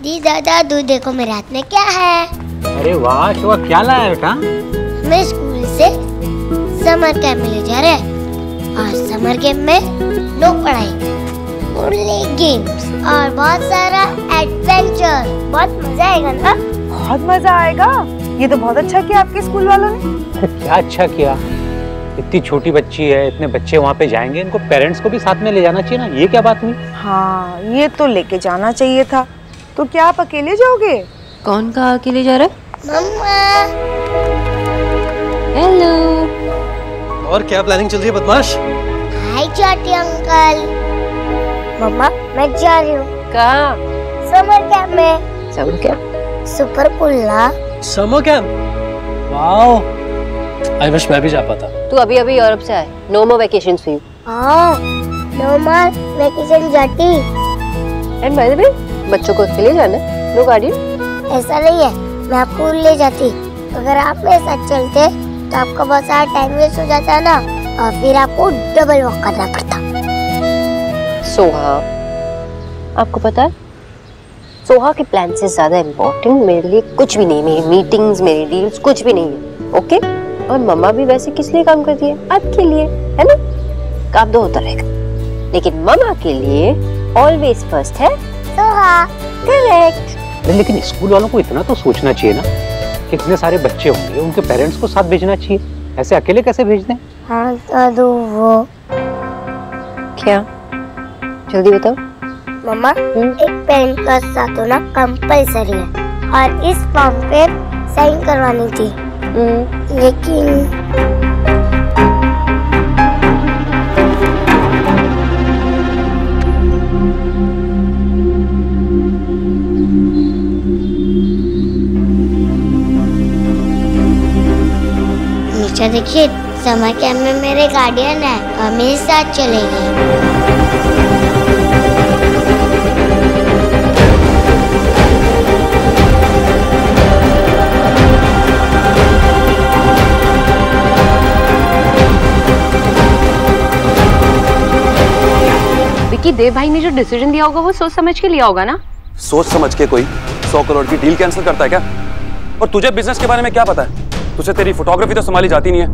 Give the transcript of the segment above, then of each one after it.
दी दादा दूध देखो मेरे हाथ में क्या है। अरे वाह शिवा, क्या लाया बेटा? मैं स्कूल से समर कैंप में ले जा रहे हैं और समर कैंप में नो पढ़ाई, ओनली गेम्स और बहुत सारा एडवेंचर। बहुत मजा आएगा ना? बहुत मजा आएगा। ये तो बहुत अच्छा किया आपके स्कूल वालों ने। क्या अच्छा किया? इतनी छोटी बच्ची है, इतने बच्चे वहाँ पे जाएंगे, इनको पेरेंट्स को भी साथ में ले जाना चाहिए ना। ये क्या बात हुई? हाँ, ये तो लेके जाना चाहिए था। तो क्या आप अकेले जाओगे? कौन कहा अकेले जा रहा है? मम्मा। हेलो। और क्या प्लानिंग चल रही है बदमाश? हाय छोटी अंकल। मम्मा मैं जा रही हूँ। कहाँ? समर कैंप में। Summer camp? सुपर कूल ना। Summer camp? Wow, I wish मैं भी जा पाता। तू अभी अभी यूरोप से आए। No more vacations for you. हाँ, नो मोर वेकेशन जाती। एंड बाय द वे, बच्चों को अकेले जाना है? No guardian? ऐसा नहीं है, मैं आपको ले जाती। अगर आप मेरे साथ चलते तो आपका बहुत सारा टाइम वेस्ट हो जाता ना और फिर आपको डबल वॉक करना पड़ता। सोहा, आपको पता है सोहा के प्लान से ज्यादा इम्पोर्टेंट मेरे लिए कुछ भी नहीं। मेरी मीटिंग्स, मेरी डील्स कुछ भी नहीं है। ओके? और मम्मा भी वैसे किस लिए काम करती है? आपके लिए, है ना? काम तो होता रहेगा, लेकिन मम्मा के लिए ऑलवेज फर्स्ट है सोहा। करेक्ट। लेकिन स्कूल वालों को इतना तो सोचना चाहिए ना कि इतने सारे बच्चे होंगे, उनके पेरेंट्स को साथ भेजना चाहिए। ऐसे अकेले कैसे भेज दें? हाँ दादू, वो क्या? जल्दी बताओ। मम्मा, एक पेन का साथ होना कंपलसरी है और इस फॉर्म पे साइन करवानी थी। लेकिन नीचे देखिए, समर कैंप में मेरे गार्डियन है और मेरे साथ चलेगी। विकी, देव भाई ने जो डिसीजन दिया होगा वो सोच समझ के लिया होगा ना? सोच समझ के कोई 100 करोड़ की डील कैंसिल करता है क्या? और तुझे बिजनेस के बारे में क्या पता है? तुझे तेरी फोटोग्राफी तो संभाली जाती नहीं है।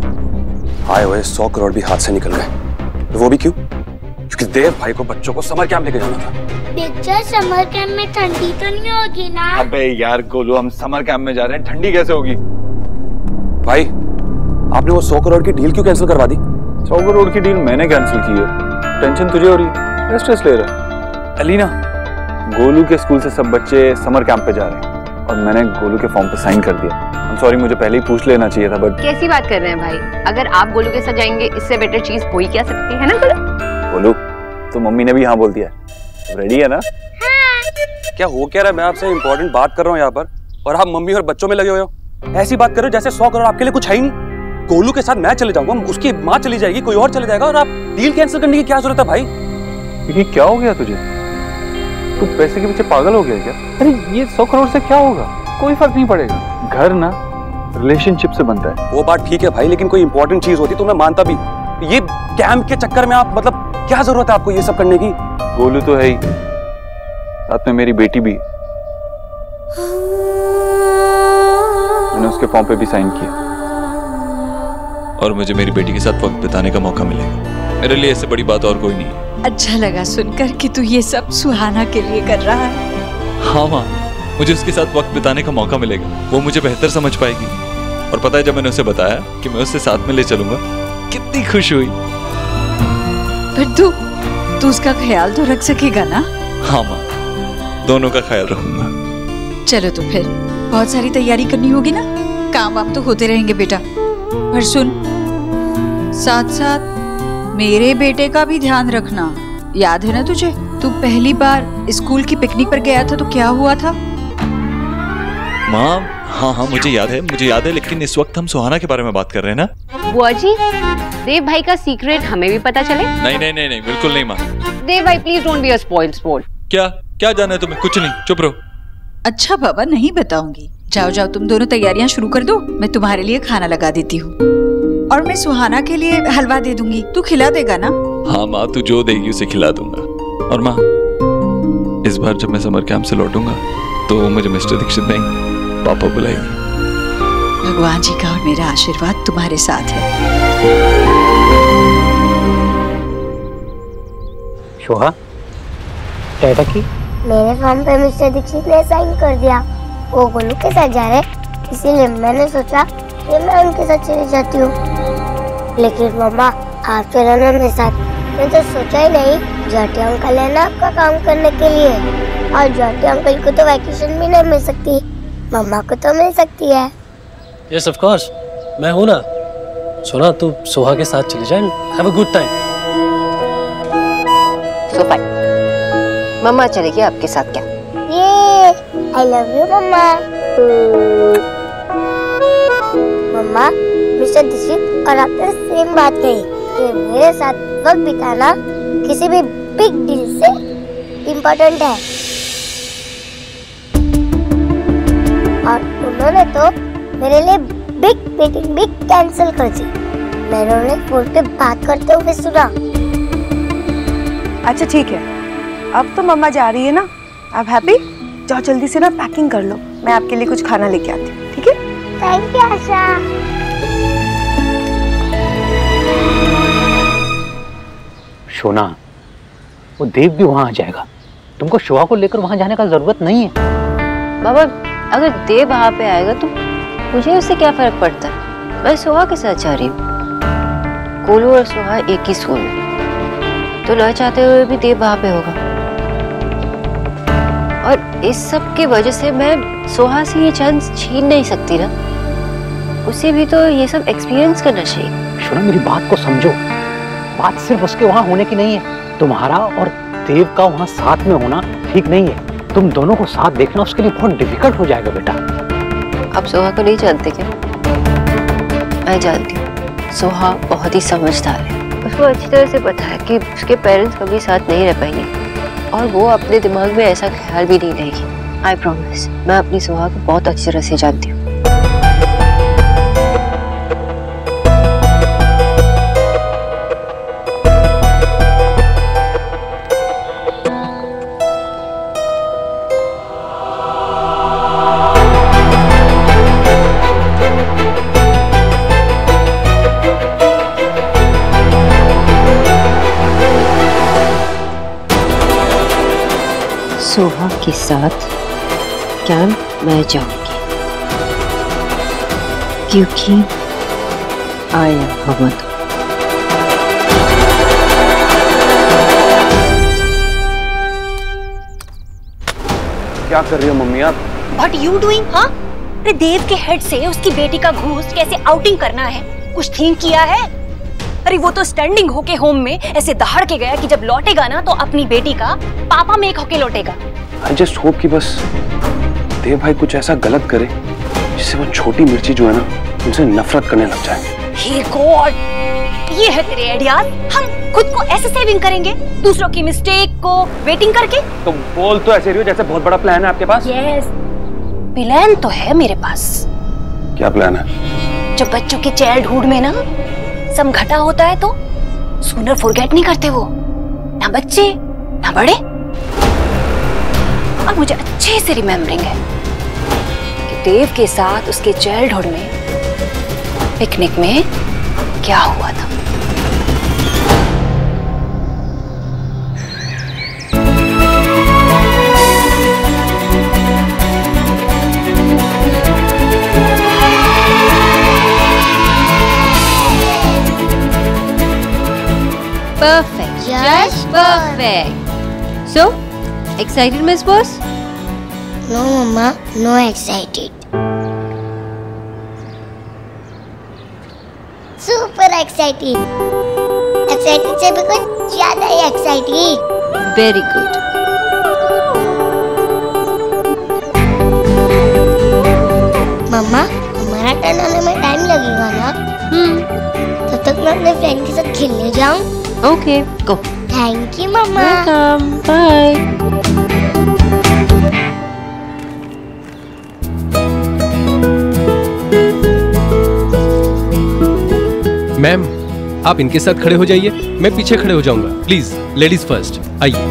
आए हुए 100 करोड़ भी हाथ से निकल गए। वो भी क्यों? क्योंकि देव भाई को बच्चों को समर कैंप लेके जाना था। पिक्चर समर कैंप में ठंडी तो नहीं होगी ना? अबे यार गोलू, हम समर कैंप में जा रहे हैं, ठंडी कैसे होगी? भाई, आपने वो 100 करोड़ की डील क्यों कैंसिल करवा दी? 100 करोड़ की डील मैंने कैंसिल की है। टेंशन तुझे हो रही है, स्ट्रेस ले रहा है। अलीना, गोलू के स्कूल से सब बच्चे समर कैंप पे जा रहे हैं और मैंने गोलू के फॉर्म पे साइन कर दिया। सॉरी, मुझे पहले ही पूछ लेना चाहिए था। बट कैसी बात कर रहे हैं भाई? अगर आप गोलू के साथ जाएंगे इससे बेटर चीज हो ही क्या सकती है ना? गोलू, तो मम्मी ने भी हाँ बोल दिया है। रेडी है ना? हाँ। क्या हो क्या रहा है? मैं आपसे इंपॉर्टेंट बात कर रहा हूँ यहाँ पर और आप मम्मी और बच्चों में लगे हुए हो। ऐसी बात करो जैसे 100 करोड़ आपके लिए कुछ है ही नहीं। गोलू के साथ मैं चले जाऊंगा, उसकी माँ चली जाएगी, कोई और चले जाएगा और आप डील कैंसिल करने की क्या जरूरत है भाई? ये क्या हो गया तुझे? तू पैसे के पीछे पागल हो गया क्या? अरे ये 100 करोड़ से क्या होगा? कोई फर्क नहीं पड़ेगा। घर ना रिलेशनशिप से बनता है। वो बात ठीक है भाई, लेकिन कोई इंपॉर्टेंट चीज होती तो मैं मानता भी। ये कैंप के चक्कर में आप मतलब क्या जरूरत है आपको ये सब करने की? गोलू तो है ही, साथ में मेरी बेटी भी। मैंने उसके फॉर्म पे भी साइन किया और मुझे मेरी बेटी के साथ वक्त बिताने का मौका मिलेगा। मेरे लिए इससे बड़ी बात और कोई नहीं है। अच्छा लगा सुनकर कि तू ये सब सुहाना के लिए कर रहा है। हाँ माँ, मुझे उसके साथ वक्त बिताने का मौका मिलेगा, वो मुझे बेहतर समझ पाएगी। और पता है, जब मैंने उसे बताया कि मैं उससे साथ में ले चलूंगा, कितनी खुश हुई। पर तू उसका ख्याल तो रख सकेगा ना? हाँ माँ, दोनों का ख्याल रखूंगा। चलो तो फिर बहुत सारी तैयारी करनी होगी ना, काम वाम तो होते रहेंगे बेटा। पर सुन, साथ साथ मेरे बेटे का भी ध्यान रखना। याद है ना तुझे, तू पहली बार स्कूल की पिकनिक पर गया था तो क्या हुआ था? माँ हाँ, मुझे याद है, लेकिन इस वक्त हम सुहाना के बारे में बात कर रहे हैं ना। बुआ जी, देव भाई का सीक्रेट हमें भी पता चले? नहीं, बिल्कुल नहीं माँ। देव भाई please don't be a spoiled sport. क्या जाना है तुम्हें? कुछ नहीं, चुप रहो। अच्छा बाबा, नहीं बताऊंगी। जाओ तुम दोनों तैयारियां शुरू कर दो, मैं तुम्हारे लिए खाना लगा देती हूँ। और मैं सुहाना के लिए हलवा दे दूंगी, तू खिला देगा ना? हाँ माँ, तू जो देगी उसे खिला दूंगा। और माँ, इस बार जब मैं समर कैंप से लौटूंगा तो मुझे मिस्टर दीक्षित नहीं पापा बुलाएगी। भगवान जी का और मेरा आशीर्वाद तुम्हारे साथ है। सोहा, क्या की? मेरे फॉर्म पे मिस्टर दीक्षित ने साइन कर दिया। वो गोलू के साथ जा रहे, इसीलिए मैंने सोचा कि मैं उनके साथ चली जाती हूँ। लेकिन मम्मा, आप चलो ना मेरे साथ। मैं तो सोचा ही नहीं, जाटी अंकल है ना आपका काम करने के लिए, और जाटी अंकल को तो वैकेशन भी नहीं मिल सकती, मम्मा को तो मिल सकती है। यस ऑफ कोर्स, मैं हूँ ना। सोना, तू सोहा के साथ चली जाए, have a good time. So fine, mama चलेगी आपके साथ क्या? ये I love you mama. Mama, mister Dikshit और आपने सेम बात कही कि मेरे साथ वक्त बिताना किसी भी बिग डील से इम्पोर्टेंट है, और उन्होंने तो मेरे लिए बिग मीटिंग भी कैंसिल कर दी। मैंने उन्हें फोन पे बात करते हुए सुना। अच्छा ठीक है, अब तो मम्मा जा रही है ना, आप हैप्पी? जाओ जल्दी से ना पैकिंग कर लो, मैं आपके लिए कुछ खाना लेके आती हूँ, ठीक है? थैंक यू आशा। सोना, वो देव भी वहां आ जाएगा। तुमको शोहा को लेकर वहां जाने का जरूरत नहीं है। बाबा, अगर देव वहां पे आएगा तो मुझे उससे क्या फर्क पड़ता है? मैं सोहा के साथ जा रही हूँ। गोलू और सोहा एक ही स्कूल में, तो न चाहते हुए भी देव वहां पे होगा। और इस सब की वजह से मैं सोहा से ये चांस छीन नहीं सकती ना। उसे भी तो ये सब एक्सपीरियंस करना चाहिए। सोना, मेरी बात को समझो। बात सिर्फ उसके वहां होने की नहीं है, तुम्हारा और देव का वहां साथ में होना ठीक नहीं है। तुम दोनों को साथ देखना उसके लिए बहुत डिफिकल्ट हो जाएगा बेटा। आप सोहा को नहीं जानते क्या? मैं जानती हूँ। सोहा बहुत ही समझदार है। उसको अच्छी तरह से पता है कि उसके पेरेंट्स कभी साथ नहीं रह पाएंगे, और वो अपने दिमाग में ऐसा ख्याल भी नहीं लेगी। आई प्रॉमिस, मैं अपनी सोहा को बहुत अच्छी तरह से जानती हूँ। सोहा के साथ कैंप मैं जाऊंगी, क्योंकि आई एम भगवत। क्या कर रही हो मम्मी आप? What you doing, हाँ? अरे देव के हेड से उसकी बेटी का घूस कैसे आउटिंग करना है, कुछ थिंक किया है? अरे वो तो स्टैंडिंग होके होम में ऐसे दहाड़ के गया कि जब लौटेगा ना तो अपनी बेटी का पापा मेक होके लौटेगा। I just hope कि बस देव भाई कुछ ऐसा गलत करे जिससे वो छोटी मिर्ची जो है ना उनसे नफरत करने लग जाए। हे गॉड, ये है तेरे आइडियाज। हम खुद को ऐसे सेविंग करेंगे दूसरों की मिस्टेक को वेटिंग करके। तो बोल तो ऐसे रही हो जैसे बहुत बड़ा प्लान है आपके पास। यस, प्लान तो है मेरे पास। क्या प्लान है? जब बच्चों की चाइल्डहुड में ना सम घटा होता है तो सूनर फॉरगेट नहीं करते वो, ना बच्चे ना बड़े। और मुझे अच्छे से रिमेम्बरिंग है कि देव के साथ उसके चाइल्डहुड में पिकनिक में क्या हुआ था। Perfect. Just perfect. So, excited, Miss Boss? No, Mama, no excited. Super excited. Excited से भी कुछ ज़्यादा ही excited. Very good. मम्मा, हमारा टर्न आने में टाइम लगेगा ना? तब तक मैं अपने फ्रेंड के साथ खेलने जाऊँ? Okay, go. Thank you, Mama. Welcome. Bye. Ma'am, आप इनके साथ खड़े हो जाइए, मैं पीछे खड़े हो जाऊंगा। प्लीज, लेडीज फर्स्ट, आइए।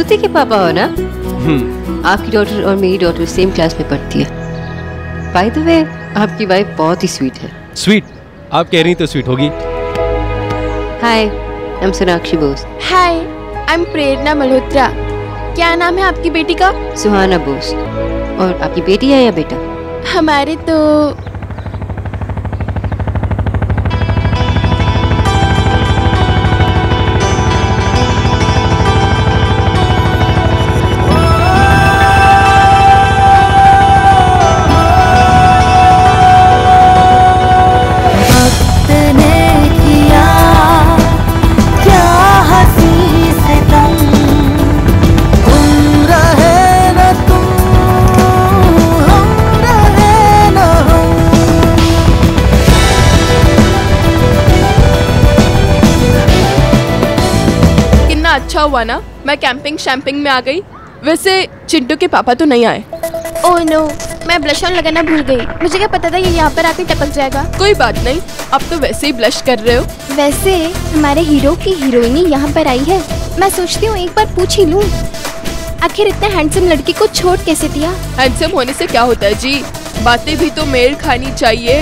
श्रुति के पापा हो ना? आपकी डॉटर और मेरी डॉटर सेम क्लास में पढ़ती है। बाय द वे, आपकी वाइफ बहुत ही स्वीट है। स्वीट? आप कह रही तो स्वीट होगी। Hi, I am Sonakshi Bose. Hi, I am Prerna Malhotra. क्या नाम है आपकी बेटी का? सुहाना बोस। और आपकी बेटी है या बेटा? हमारे तो अच्छा हुआ ना मैं कैंपिंग शैम्पिंग में आ गई। वैसे चिंटू के पापा तो नहीं आए। ओह नो, मैं ब्लश ऑन लगाना भूल गई। मुझे क्या पता था ये यहाँ पर आकर टपक जाएगा। कोई बात नहीं, अब तो वैसे ही ब्लश कर रहे हो। वैसे हमारे हीरो की हीरोइनी यहाँ पर आई है। मैं सोचती हूँ एक बार पूछ ही लूँ, आखिर इतने हैंडसम लड़की को छोड़ कैसे दिया। हैंडसम होने से क्या होता है जी, बातें भी तो मेल खानी चाहिए।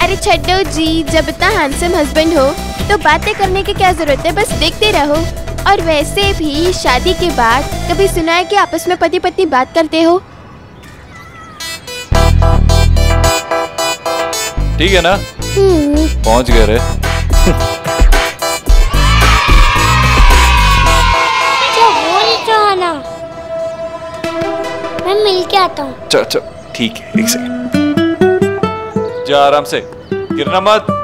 अरे छड्डो जी, जब इतना हैंडसम हस्बैंड हो तो बातें करने की क्या जरूरत है, बस देखते रहो। और वैसे भी शादी के बाद कभी सुना है कि आपस में पति पत्नी बात करते हो? ठीक है ना? पहुंच गए रे। मैं मिल के आता हूँ। चल ठीक है, एक सेकंड। जा आराम से, गिरना मत।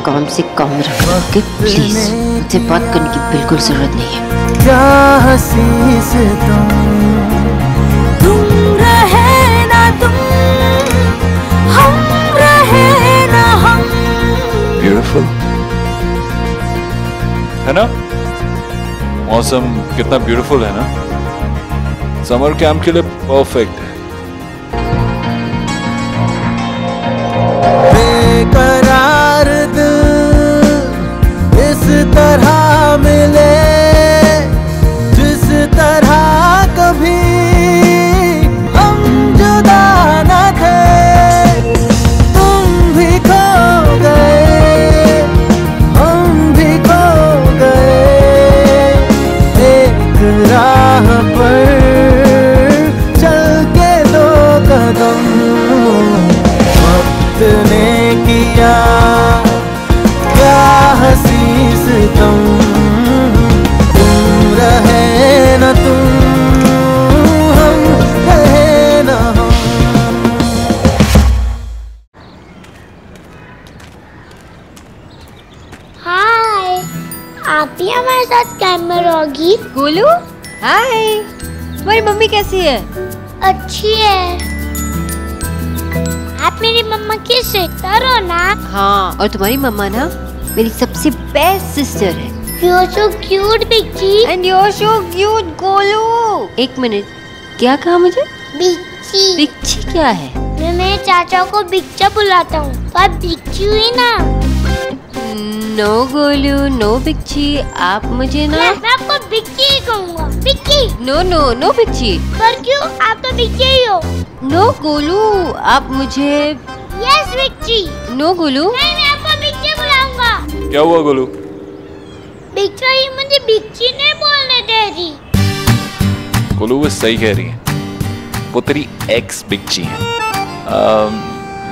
काम से काम रखोगे प्लीज, मुझसे बात करने की बिल्कुल जरूरत नहीं है। क्या हंसी से तुम रहे ना तुम, हम रहे ना हम। ब्यूटीफुल है ना? मौसम कितना ब्यूटीफुल है ना? समर कैंप के लिए परफेक्ट है। बेकरार इस तरह मिले जिस तरह कभी हम जुदा न थे। तुम भी खो गए, हम भी खो गए, एक राह पर चल के दो कदम वक्त ने किया क्या हंसी तुम रहे न तुम, हम रहे न हम। हाय, आप भी हमारे साथ कैंप में रहोगी? गोलू हाय, तुम्हारी मम्मी कैसी है? अच्छी है। आप मेरी मम्मा की सिस्टर हो ना? हाँ, और तुम्हारी मम्मा ना मेरी सबसे बेस्ट सिस्टर है। You're so cute, बिच्ची। And you're so cute, Golu. एक मिनट, क्या कहा मुझे? बिच्ची। बिच्ची क्या है? मैं मेरे चाचा को बिच्चा बुलाता हूँ, तो आप बिच्ची हुई ना? नो गोलू, नो बिच्ची। आप मुझे ना, मैं आपको बिच्ची ही कहूँगा। बिच्ची। नो नो नो बिच्ची। पर क्यों? आप तो बिच्ची ही हो। नो गोलू, आप मुझे। यस बिच्ची। नो गोलू। नहीं, मैं आपको बिच्ची बुलाऊंगा। क्या हुआ गोलू? बिच्चा ही मुझे बिच्ची नहीं बोलने दे रही। गोलू वो सही कह रही है, वो तेरी एक्स बिच्ची है।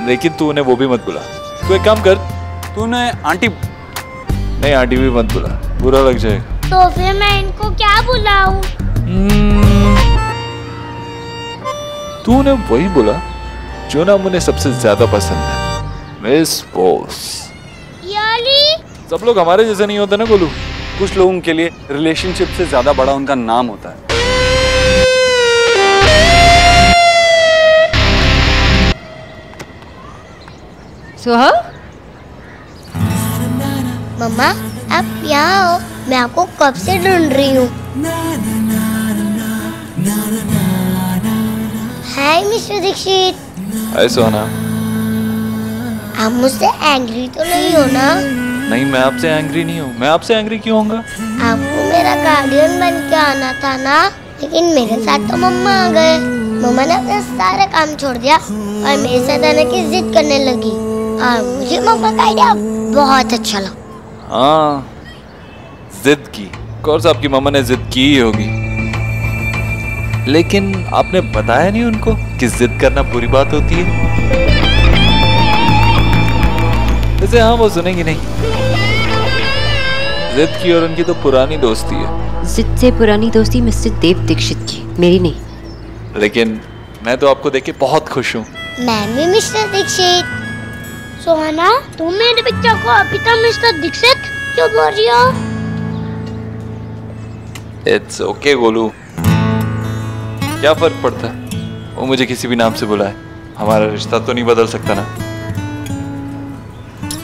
लेकिन तू उन्हें वो भी मत बुला। तू एक काम कर, तू उन्हें आंटी, नहीं आंटी भी मत बुला, बुरा लग जाएगा। तो फिर मैं इनको क्या बुलाऊं? तू उन्हें वही बुला जो नाम उन्हें सबसे ज्यादा पसंद है, मिस बोस। सब लोग हमारे जैसे नहीं होते ना गोलू। कुछ लोगों के लिए रिलेशनशिप से ज्यादा बड़ा उनका नाम होता है। सोहा, मम्मा आप यहाँ हो, मैं आपको कब से ढूंढ रही हूँ। Hi mister Dikshit. Hi Sohana. आप मुझसे एंग्री तो नहीं हो ना? नहीं, मैं आपसे एंग्री नहीं हूँ। मैं आपसे एंग्री क्यों होऊंगा? आपको मेरा गार्डियन बन के आना था ना, लेकिन मेरे साथ तो मम्मा आ गए। मम्मा ने अपने सारे काम छोड़ दिया और मेरे साथ आने की जिद करने लगी और मुझे मम्मा का आइडिया बहुत अच्छा लगा। हाँ, जिद की। कोर्स आपकी मम्मा ने जिद की ही होगी, लेकिन आपने बताया नहीं उनको कि जिद करना बुरी बात होती है। वैसे हाँ, वो सुनेंगी नहीं। जिद की और उनकी तो पुरानी दोस्ती है। जिद से पुरानी दोस्ती मिस्टर देव दीक्षित की, मेरी नहीं। लेकिन मैं तो आपको देख के बहुत खुश हूँ। मैं भी मिस्टर दीक्षित। सोहाना, तुम मेरे बच्चा को अभी तक मिस्टर दीक्षित क्यों बोल रही हो? इट्स ओके गोलू, क्या फर्क पड़ता है वो मुझे किसी भी नाम से बुलाए। हमारा रिश्ता तो नहीं बदल सकता ना।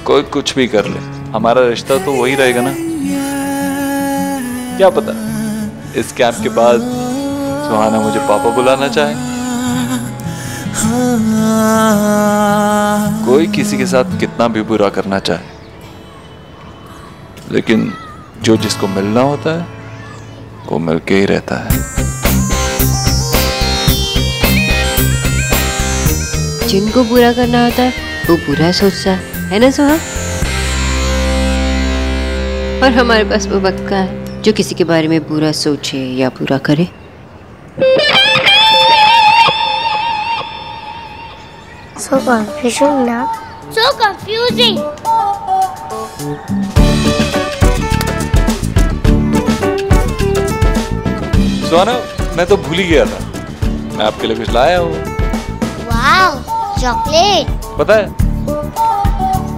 कोई कुछ भी कर ले, हमारा रिश्ता तो वही रहेगा ना। क्या पता इस कैंप के बाद सुहाना मुझे पापा बुलाना चाहे। कोई किसी के साथ कितना भी बुरा करना चाहे, लेकिन जो जिसको मिलना होता है वो मिलके ही रहता है। जिनको बुरा करना होता है वो बुरा सोचता है ना सोहा? और हमारे पास वो वक्त का है जो किसी के बारे में बुरा सोचे या बुरा करे। So confusing ना? So confusing. सुहाना, मैं तो भूल ही गया था, मैं आपके लिए कुछ लाया हूँ। वाव, चॉकलेट। पता है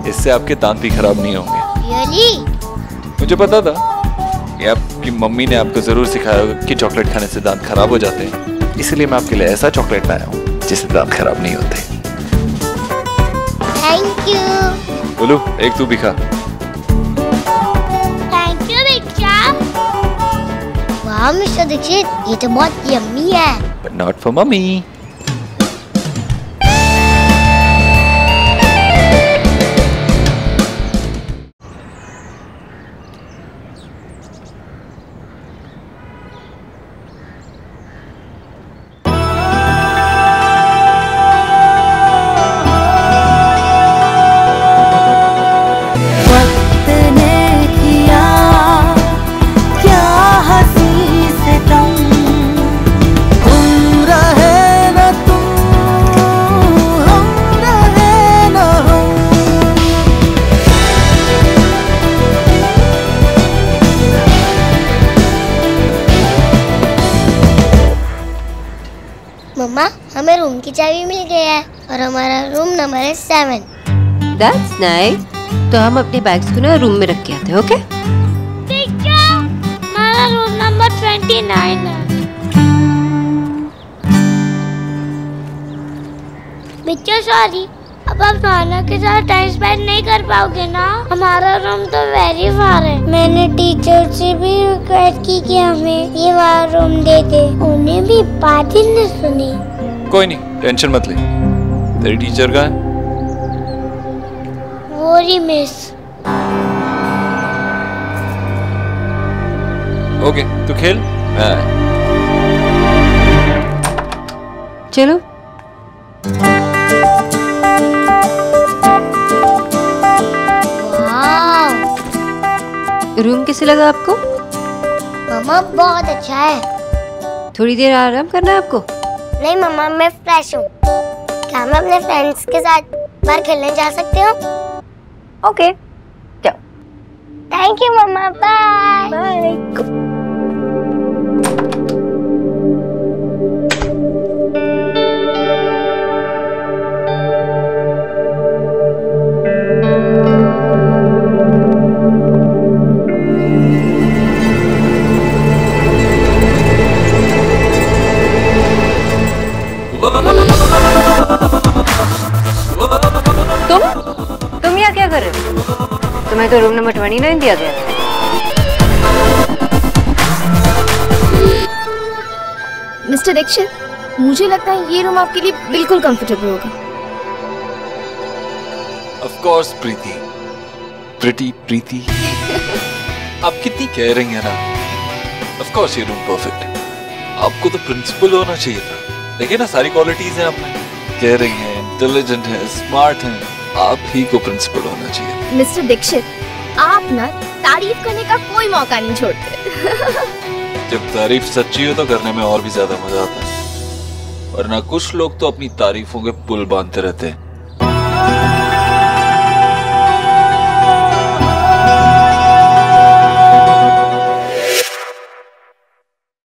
इससे आपके दांत भी खराब नहीं होंगे। Really? मुझे पता था कि आपकी मम्मी ने आपको जरूर सिखाया होगा कि चॉकलेट खाने से दांत खराब हो जाते हैं, इसलिए मैं आपके लिए ऐसा चॉकलेट लाया हूँ जिससे दांत खराब नहीं होते। Thank you. बोलू, एक तू भी खा। Thank you बिक्षा। वाह मिस्टर दीक्षित, ये तो बहुत यम्मी है। But not for mummy. मम्मा, हमें रूम की चाबी मिल गई है और हमारा रूम नंबर है 7। That's nice. तो हम अपने बैग्स को ना रूम में रख के आते हैं, ओके? हमारा रूम नंबर 29 है। बिच्चा सॉरी, अब आप नाना के साथ टाइम स्पेंड नहीं कर पाओगे ना। हमारा रूम तो वेरी फार है। मैंने टीचर से भी रिक्वेस्ट की कि हमें ये वाला रूम दे दे, उन्हें भी बात ही नहीं सुनी। कोई नहीं, टेंशन मत ले। तेरी टीचर कहाँ है? वो रही मिस। ओके, तू खेल, मैं आया। चलो। रूम कैसे लगा आपको? मम्मा बहुत अच्छा है। थोड़ी देर आराम करना है आपको? नहीं मम्मा, मैं फ्रेश हूँ। क्या मैं अपने फ्रेंड्स के साथ बाहर खेलने जा सकती हूँ? ओके, जाओ। थैंक यू मम्मा, बाय। बाय। तुम्हें तो रूम नंबर 29 दिया गया। मिस्टर दीक्षित, मुझे लगता है ये रूम आपके लिए बिल्कुल कंफर्टेबल होगा। ऑफ कोर्स प्रीति, प्रीति आप कितनी कह रही हैं ना। ऑफ कोर्स ये रूम परफेक्ट है। आपको तो प्रिंसिपल होना चाहिए था। देखिए ना सारी क्वालिटीज हैं आप में। कह रही हैं, इंटेलिजेंट है, स्मार्ट हैं, आप ही को प्रिंसिपल होना चाहिए। मिस्टर दीक्षित, आप ना तारीफ करने का कोई मौका नहीं छोड़ते। जब तारीफ सच्ची हो तो करने में और भी ज्यादा मजा आता है, वरना कुछ लोग तो अपनी तारीफों के पुल बांधते रहते हैं।